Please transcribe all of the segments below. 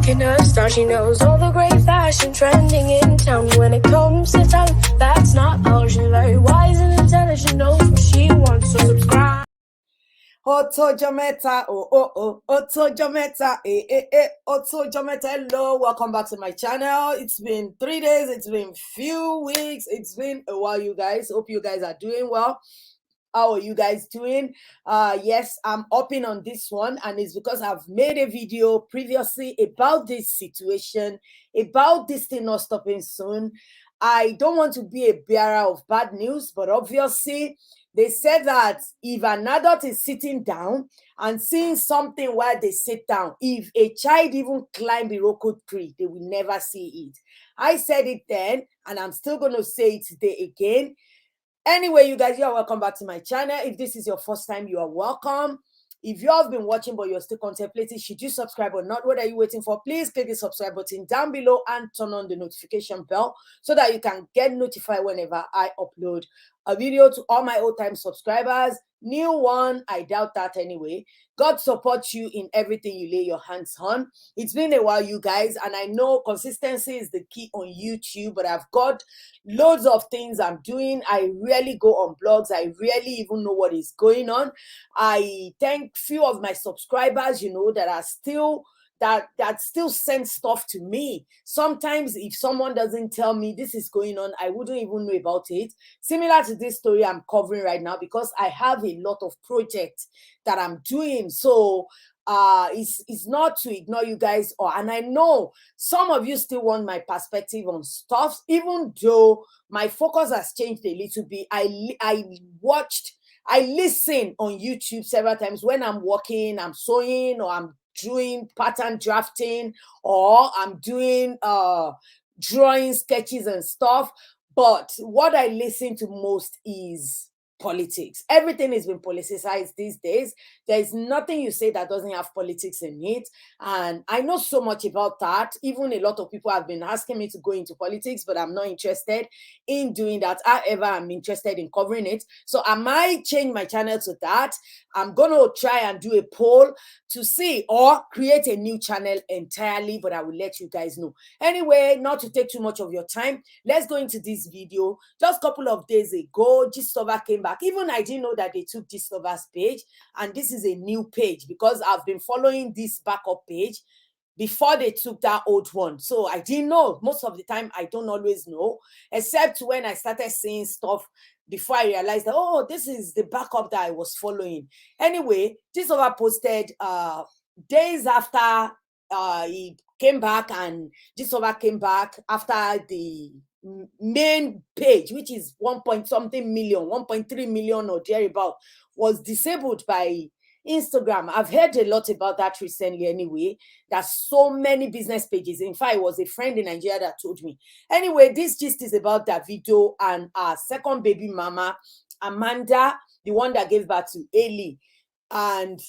rocking her style. She knows all the great fashion trending in town. When it comes to talent, that's not all. She's very wise and intelligent, knows what she wants, so subscribe. Oto Jometa, Oto Jometa, Oto Jometa. Hello, welcome back to my channel. It's been 3 days, it's been few weeks, it's been a while, you guys. Hope you guys are doing well. How are you guys doing? Yes, I'm upping on this one, and it's because I've made a video previously about this situation, about this thing not stopping soon. I don't want to be a bearer of bad news, but obviously they said that if an adult is sitting down and seeing something while they sit down, if a child even climb a roco tree, they will never see it. I said it then, and I'm still going to say it today again. Anyway, you guys, you are welcome back to my channel. If this is your first time, you are welcome. If you have been watching but you're still contemplating, should you subscribe or not? What are you waiting for? Please click the subscribe button down below and turn on the notification bell so that you can get notified whenever I upload a video. To all my old-time subscribers, new one, I doubt that anyway. God support you in everything you lay your hands on. It's been a while, you guys, and I know consistency is the key on YouTube, but I've got loads of things I'm doing. I rarely go on blogs. I rarely even know what is going on. I thank few of my subscribers, you know, that are still that still send stuff to me. Sometimes if someone doesn't tell me this is going on, I wouldn't even know about it. Similar to this story I'm covering right now, because I have a lot of projects that I'm doing. So it's not to ignore you guys, and I know some of you still want my perspective on stuff, even though my focus has changed a little bit. I listen on YouTube several times when I'm working, I'm sewing, or I'm doing pattern drafting, or I'm doing drawing sketches and stuff. But what I listen to most is politics. Everything has been politicized these days. There is nothing you say that doesn't have politics in it. And I know so much about that. Even a lot of people have been asking me to go into politics, but I'm not interested in doing that. However, I'm interested in covering it. So I might change my channel to that. I'm going to try and do a poll to see, or create a new channel entirely, but I will let you guys know. Anyway, not to take too much of your time, let's go into this video. Just a couple of days ago, Gistlover came back. Even I didn't know that they took Gistlover's page, and this is a new page because I've been following this backup page before they took that old one. So I didn't know. Most of the time, I don't always know, except when I started seeing stuff before I realized that, oh, this is the backup that I was following. Anyway, Gistlover posted days after he came back, and Gistlover came back after the main page, which is 1.something million, 1.3 million or thereabout, was disabled by Instagram. I've heard a lot about that recently anyway. There's so many business pages. In fact, it was a friend in Nigeria that told me. Anyway, this gist is about Davido and our second baby mama, Amanda, the one that gave birth to Eli. And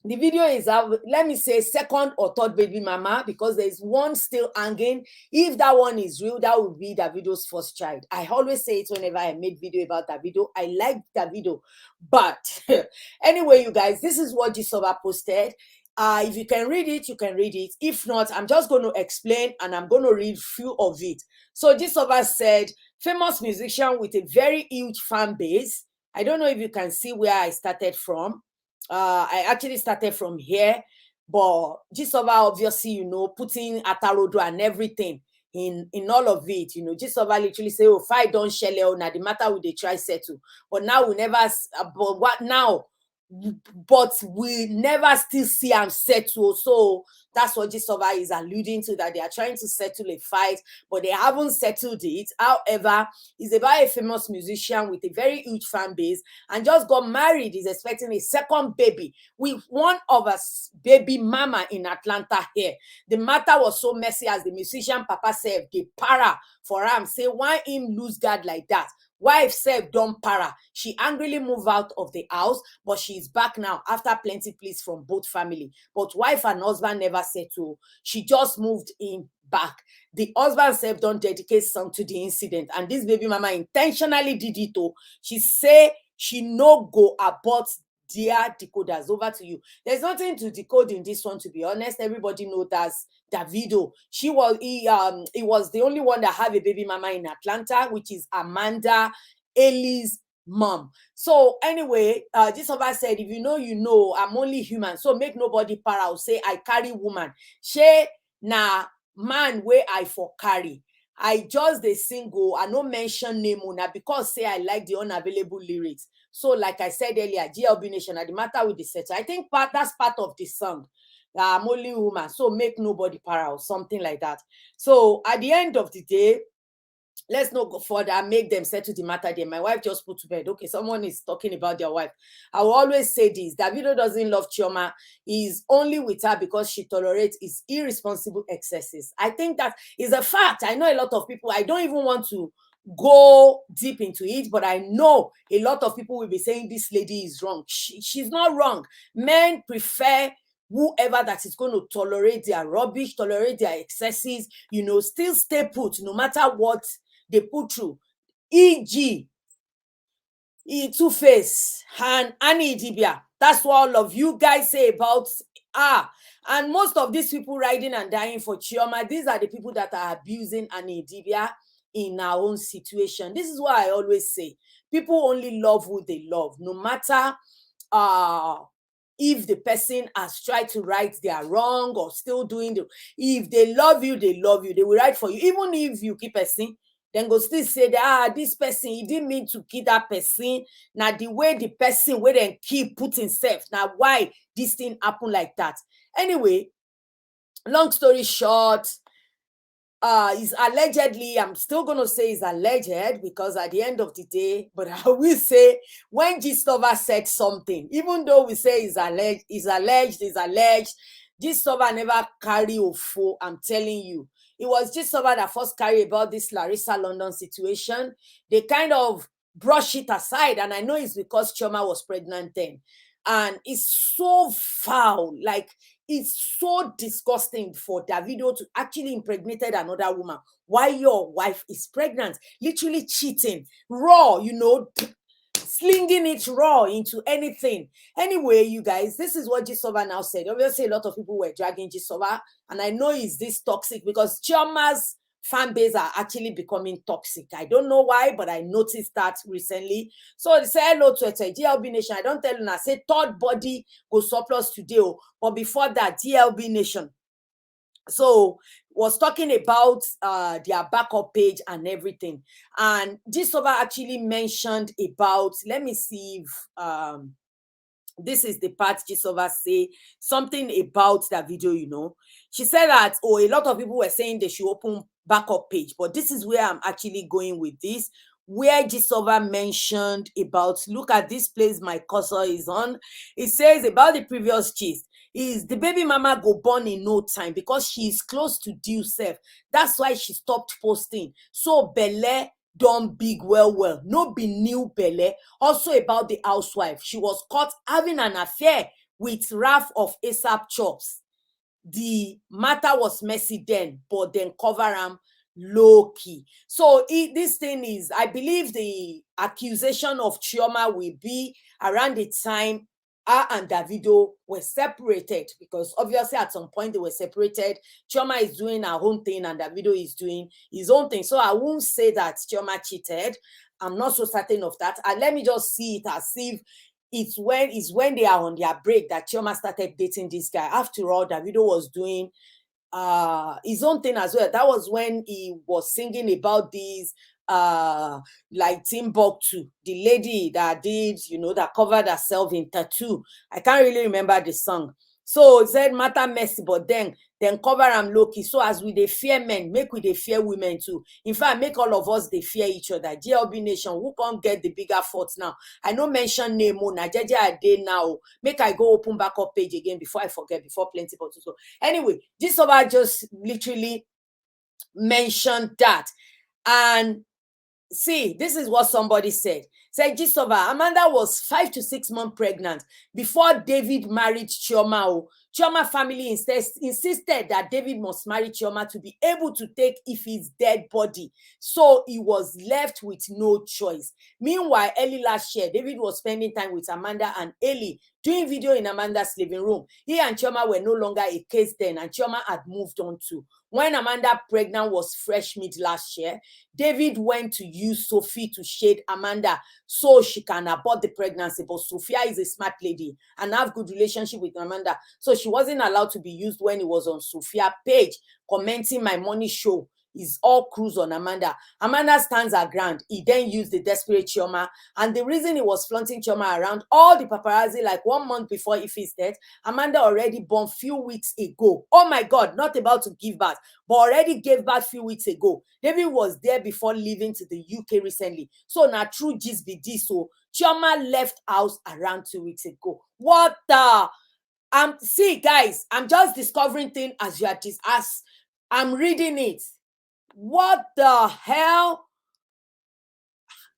the video is, let me say, second or third baby mama, because there's one still hanging. If that one is real, that would be Davido's first child. I always say it whenever I make video about Davido. I like Davido. But anyway, you guys, this is what Gistlover posted. If you can read it, you can read it. If not, I'm just going to explain, and I'm going to read few of it. So Gistlover said, famous musician with a very huge fan base. I don't know if you can see where I started from. I actually started from here, but Gistlover, obviously, you know, putting Atarodo and everything in all of it, you know. Gistlover literally say, oh, fight don't shell now, the matter with they try settle. But now we never, but what now? But we never still see them settle. So that's what Gistlover is alluding to, that they are trying to settle a fight, but they haven't settled it. However, it's about a famous musician with a very huge fan base, and just got married. He's expecting a second baby with one of us baby mama in Atlanta here. The matter was so messy, as the musician papa said, the para for him, say why him lose guard like that. Wife said don't para. She angrily moved out of the house, but she's back now after plenty pleas from both family. But wife and husband never settled. She just moved in back. The husband said don't dedicate song to the incident, and this baby mama intentionally did it. She say she no go abort dear decoders, over to you. There's nothing to decode in this one, to be honest. Everybody knows that's Davido. He was the only one that had a baby mama in Atlanta, which is Amanda Ellie's mom. So anyway, this over said, if you know, you know, I'm only human, so make nobody para or say I carry woman. She na man where I for carry. I just the single, I no mention name una because say I like the unavailable lyrics. So like I said earlier, GLB Nation, at the matter with the set. I think that's part of the song. I'm only woman, so make nobody para or something like that. So at the end of the day, let's not go further, make them settle the matter there. My wife just put to bed. Okay, someone is talking about their wife. I will always say this: Davido doesn't love Chioma. He's only with her because she tolerates his irresponsible excesses. I think that is a fact. I know a lot of people, I don't even want to go deep into it, but I know a lot of people will be saying this lady is wrong. She's not wrong. Men prefer whoever that is going to tolerate their rubbish, tolerate their excesses, you know, still stay put no matter what they put through. E.g., Two-Face and Annie Idibia. That's what all of you guys say about her. And most of these people riding and dying for Chioma, these are the people that are abusing Annie Idibia in our own situation. This is why I always say, people only love who they love, no matter if the person has tried to right their wrong or still doing the, if they love you, they will write for you. Even if you keep person, then go still say that this person, he didn't mean to kill that person. Now the way the person where then keep put himself. Now why this thing happen like that? Anyway, long story short, is allegedly, I'm still gonna say is alleged because at the end of the day, but I will say when Gistova said something, even though we say is alleged, Gistova never carry Ofo. I'm telling you, it was Gistova that first carried about this Larissa London situation. They kind of brush it aside, and I know it's because Chioma was pregnant then, and it's so foul, like. It's so disgusting for Davido to actually impregnated another woman while your wife is pregnant, literally cheating, raw, you know, slinging it raw into anything. Anyway, you guys, this is what Gistova now said. Obviously, a lot of people were dragging Gistova, and I know it's this toxic because Chioma's fan base are actually becoming toxic. I don't know why, but I noticed that recently. So they say hello to GLB Nation. I don't tell you, I say third body go surplus today. But before that, GLB Nation. So was talking about their backup page and everything. And Gistova actually mentioned about, let me see if this is the part Gistova say something about that video, you know. She said that, oh, a lot of people were saying they should open backup page, but this is where I'm actually going with this, where Gistova mentioned about, look at this place my cursor is on. It says about the previous gist is the baby mama go born in no time because she is close to due self. That's why she stopped posting. So Bele done big well, no be new Bele. Also about the housewife, she was caught having an affair with Ralph of ASAP Chops. The matter was messy then, but then cover am low key. So this thing is, I believe the accusation of Chioma will be around the time her and Davido were separated, because obviously at some point they were separated. Chioma is doing her own thing and Davido is doing his own thing. So I won't say that Chioma cheated. I'm not so certain of that. And let me just see it as if it's when they are on their break that Chioma started dating this guy. After all, Davido was doing his own thing as well. That was when he was singing about these like Timbuktu, the lady that did, you know, that covered herself in tattoo. I can't really remember the song. So it said matter messy, but then cover am low key. So as we dey fear men, make we dey fear women too. In fact, make all of us dey fear each other. GLB Nation, who can't get the bigger fault now? I no mention name o, na jeje I dey now. Make I go open backup page again before I forget, before plenty bottles. So anyway, this over just literally mentioned that. And see, this is what somebody said. Said Gistova, Amanda was 5 to 6 months pregnant before David married Chioma. Chioma family insisted that David must marry Chioma to be able to take Ife's dead body. So he was left with no choice. Meanwhile, early last year, David was spending time with Amanda and Ellie, doing video in Amanda's living room. He and Chioma were no longer a case then, and Chioma had moved on too. When Amanda pregnant was fresh mid last year, David went to use Sophie to shade Amanda so she can abort the pregnancy. But Sophia is a smart lady and have good relationship with Amanda, so she wasn't allowed to be used when it was on Sophia's page commenting my money show is all cruise on Amanda. Amanda stands her ground. He then used the desperate Chioma, and the reason he was flaunting Chioma around all the paparazzi like 1 month before Ife's death, Amanda already born few weeks ago. Oh my God, not about to give birth, but already gave birth few weeks ago. David was there before leaving to the UK recently. So now true gist be this. So Chioma left house around 2 weeks ago. What the? See guys, I'm just discovering things as you are as I'm reading it. What the hell?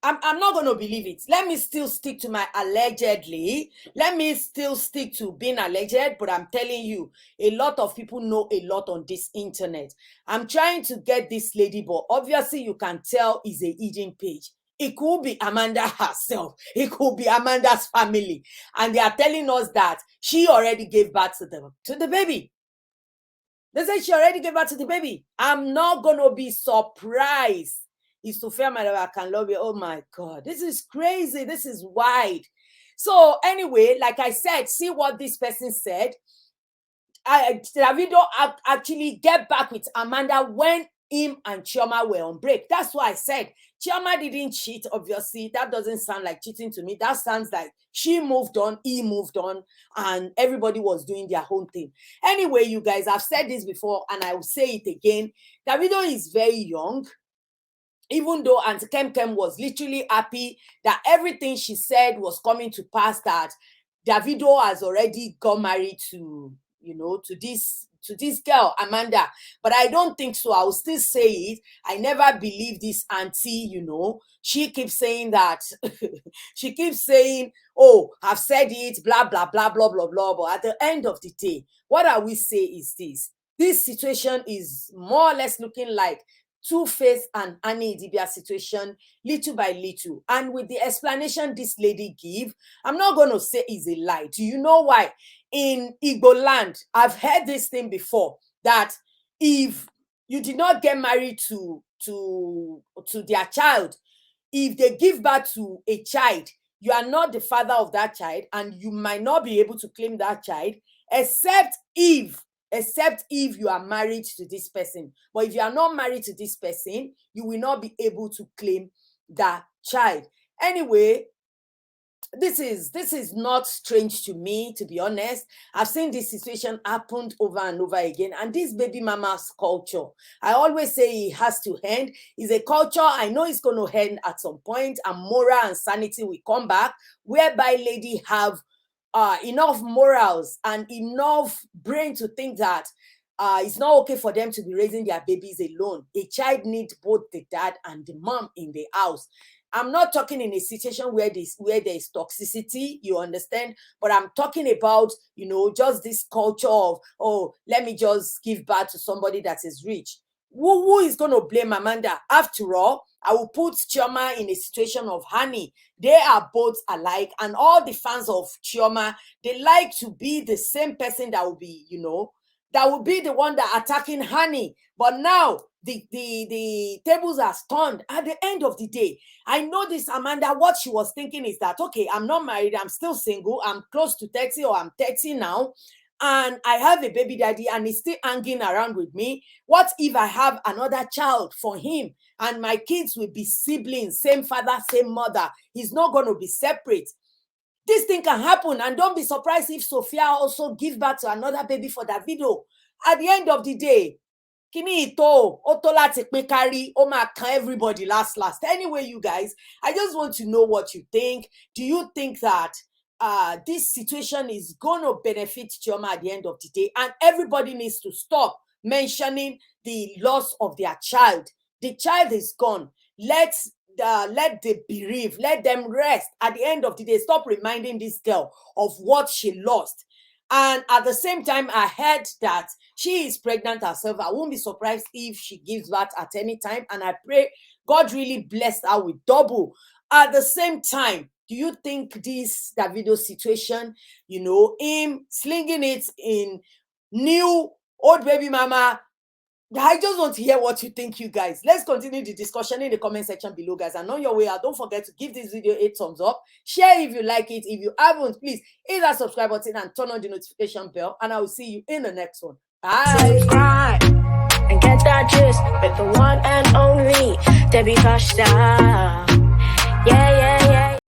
I'm not going to believe it. Let me still stick to my allegedly. Let me still stick to being alleged, but I'm telling you, a lot of people know a lot on this internet. I'm trying to get this lady, but obviously you can tell it's a hidden page. It could be Amanda herself. It could be Amanda's family. And they are telling us that she already gave birth to the baby. They say she already gave birth to the baby. I'm not going to be surprised. Is to fear my can love you. Oh my God. This is crazy. This is wide. So anyway, like I said, see what this person said. Davido actually get back with Amanda when him and Chioma were on break. That's why I said Chioma didn't cheat, obviously. That doesn't sound like cheating to me. That sounds like she moved on, he moved on, and everybody was doing their own thing. Anyway, you guys, I've said this before, and I will say it again. Davido is very young. Even though Auntie Kem was literally happy that everything she said was coming to pass, that Davido has already got married to, to this girl, Amanda. But I don't think so. I will still say it. I never believe this auntie, She keeps saying that. She keeps saying, oh, I've said it, blah, blah, blah, blah, blah, blah. But at the end of the day, what I will say is this. This situation is more or less looking like Two-Face and Annie Idibia situation, little by little. And with the explanation this lady give, I'm not going to say it's a lie. Do you know why? In Igbo land, I've heard this thing before, that if you did not get married to their child, if they give birth to a child, you are not the father of that child, and you might not be able to claim that child, except if you are married to this person. But if you are not married to this person, you will not be able to claim that child. Anyway, this is not strange to me, to be honest. I've seen this situation happen over and over again. And this baby mama's culture, I always say it has to end. It's a culture. I know it's going to end at some point, and moral and sanity will come back, whereby ladies have enough morals and enough brain to think that it's not okay for them to be raising their babies alone. A child needs both the dad and the mom in the house. I'm not talking in a situation where there is toxicity, you understand? But I'm talking about, just this culture of, oh, let me just give birth to somebody that is rich. Who is going to blame Amanda? After all, I will put Chioma in a situation of Honey. They are both alike, and all the fans of Chioma, they like to be the same person that will be, that will be the one that attacking Honey. But now the tables are turned. At the end of the day, I know this Amanda, what she was thinking is that, okay, I'm not married, I'm still single, I'm close to 30, or I'm 30 now, and I have a baby daddy and he's still hanging around with me. What if I have another child for him and my kids will be siblings, same father, same mother? He's not going to be separate. This thing can happen, and don't be surprised if Sophia also gives birth to another baby for Davido. At the end of the day, kini ito otola ti pin carry o ma kan everybody last. Anyway, you guys, I just want to know what you think. Do you think that this situation is going to benefit Chioma at the end of the day? And everybody needs to stop mentioning the loss of their child. The child is gone. Let the bereaved, let them rest. At the end of the day, stop reminding this girl of what she lost. And at the same time, I heard that she is pregnant herself. I won't be surprised if she gives birth at any time. And I pray God really blessed her with double. At the same time, do you think this Davido situation, him slinging it in new old baby mama? I just want to hear what you think, you guys. Let's continue the discussion in the comment section below, guys. And on your way out, don't forget to give this video a thumbs up. Share if you like it. If you haven't, please hit that subscribe button and turn on the notification bell. And I will see you in the next one. Bye. Subscribe and get that gist with the one and only Debbie Fashtyle. Yeah, yeah.